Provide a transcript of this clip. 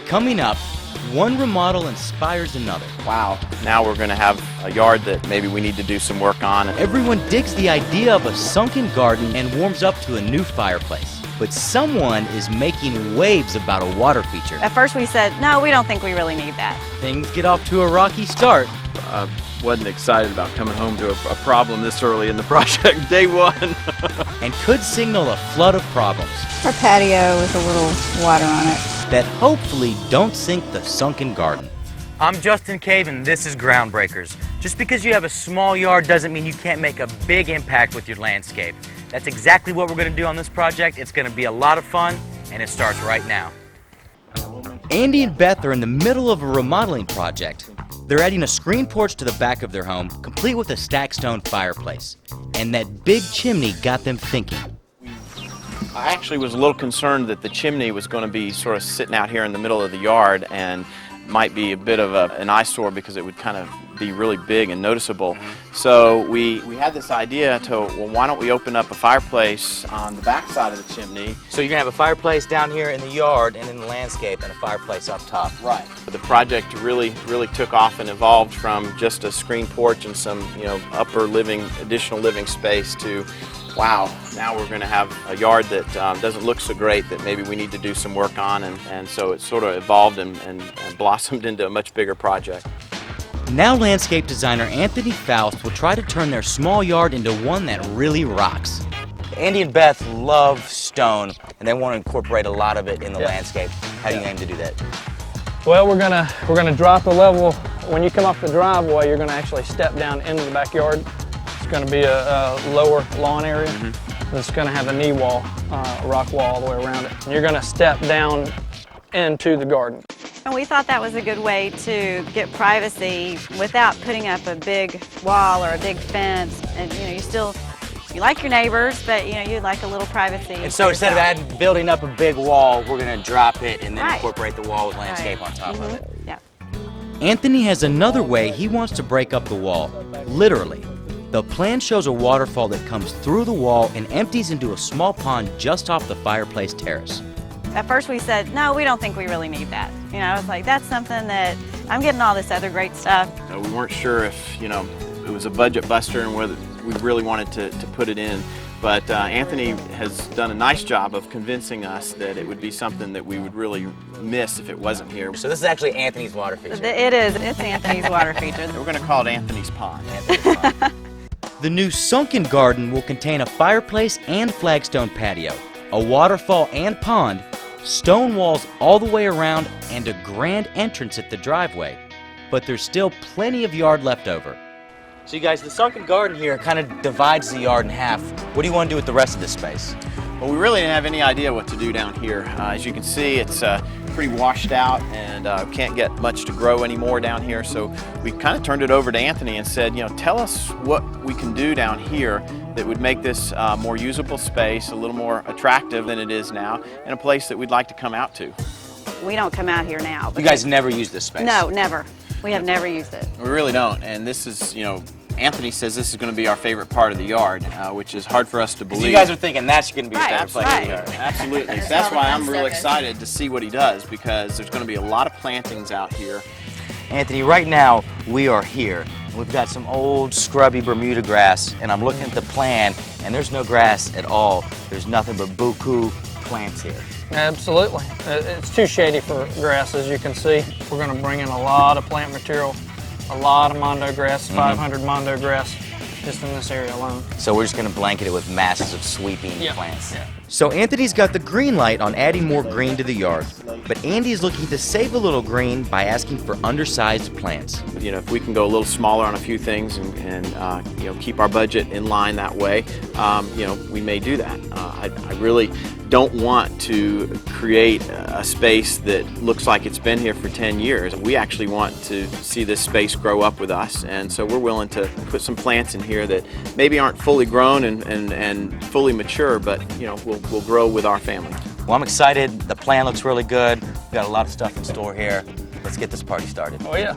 Coming up, one remodel inspires another. Wow, now we're going to have a yard that maybe we need to do some work on. Everyone digs the idea of a sunken garden and warms up to a new fireplace. But someone is making waves about a water feature. At first we said, no, we don't think we really need that. Things get off to a rocky start. I wasn't excited about coming home to a problem this early in the project, day one. And could signal a flood of problems. Our patio with a little water on it. That hopefully don't sink the sunken garden. I'm Justin Cave and this is Groundbreakers. Just because you have a small yard doesn't mean you can't make a big impact with your landscape. That's exactly what we're going to do on this project. It's going to be a lot of fun and it starts right now. Andy and Beth are in the middle of a remodeling project. They're adding a screen porch to the back of their home, complete with a stacked stone fireplace. And that big chimney got them thinking. I actually was a little concerned that the chimney was going to be sort of sitting out here in the middle of the yard and might be a bit of an eyesore because it would kind of be really big and noticeable. So we had this idea to, well, why don't we open up a fireplace on the back side of the chimney. So you're going to have a fireplace down here in the yard and in the landscape and a fireplace up top. Right. The project really took off and evolved from just a screen porch and some, additional living space to, wow, now we're going to have a yard that doesn't look so great that maybe we need to do some work on, and so it sort of evolved and blossomed into a much bigger project. Now landscape designer Anthony Faust will try to turn their small yard into one that really rocks. Andy and Beth love stone and they want to incorporate a lot of it in the landscape. How do you aim to do that? Well, we're gonna drop the level. When you come off the driveway, you're gonna actually step down into the backyard. It's going to be a lower lawn area. It's going to have a knee wall, a rock wall all the way around it. And you're going to step down into the garden. And we thought that was a good way to get privacy without putting up a big wall or a big fence. And you like your neighbors, but you'd like a little privacy. And so instead of building up a big wall, we're going to drop it and then Right. incorporate the wall with landscape on top of it. Yeah. Anthony has another way he wants to break up the wall, literally. The plan shows a waterfall that comes through the wall and empties into a small pond just off the fireplace terrace. At first we said, no, we don't think we really need that. I was like, that's something that, I'm getting all this other great stuff. We weren't sure if, it was a budget buster and whether we really wanted to put it in. But Anthony has done a nice job of convincing us that it would be something that we would really miss if it wasn't here. So this is actually Anthony's water feature. It is. It's Anthony's water feature. We're going to call it Anthony's Pond. The new sunken garden will contain a fireplace and flagstone patio, a waterfall and pond, stone walls all the way around, and a grand entrance at the driveway. But there's still plenty of yard left over. So you guys, the sunken garden here kind of divides the yard in half. What do you want to do with the rest of this space? Well, we really didn't have any idea what to do down here. As you can see, it's pretty washed out and can't get much to grow anymore down here. So we kind of turned it over to Anthony and said, tell us what we can do down here that would make this more usable space, a little more attractive than it is now, and a place that we'd like to come out to. We don't come out here now. You guys never use this space? No, never. We have never used it. We really don't, and this is, Anthony says this is going to be our favorite part of the yard, which is hard for us to believe. You guys are thinking that's going to be your Right, favorite place in the right. yard. Absolutely. So that's why I'm real excited to see what he does, because there's going to be a lot of plantings out here. Anthony, right now we are here. We've got some old scrubby Bermuda grass, and I'm looking at the plan, and there's no grass at all. There's nothing but buku plants here. Absolutely. It's too shady for grass, as you can see. We're going to bring in a lot of plant material, a lot of mondo grass, 500 mondo grass, just in this area alone. So we're just going to blanket it with masses of sweeping plants. Yeah. So Anthony's got the green light on adding more green to the yard, but Andy's looking to save a little green by asking for undersized plants. If we can go a little smaller on a few things and keep our budget in line that way, we may do that. I really don't want to create a space that looks like it's been here for 10 years. We actually want to see this space grow up with us, and so we're willing to put some plants in here that maybe aren't fully grown and fully mature, but will grow with our family. Well, I'm excited. The plan looks really good. We've got a lot of stuff in store here. Let's get this party started. Oh yeah.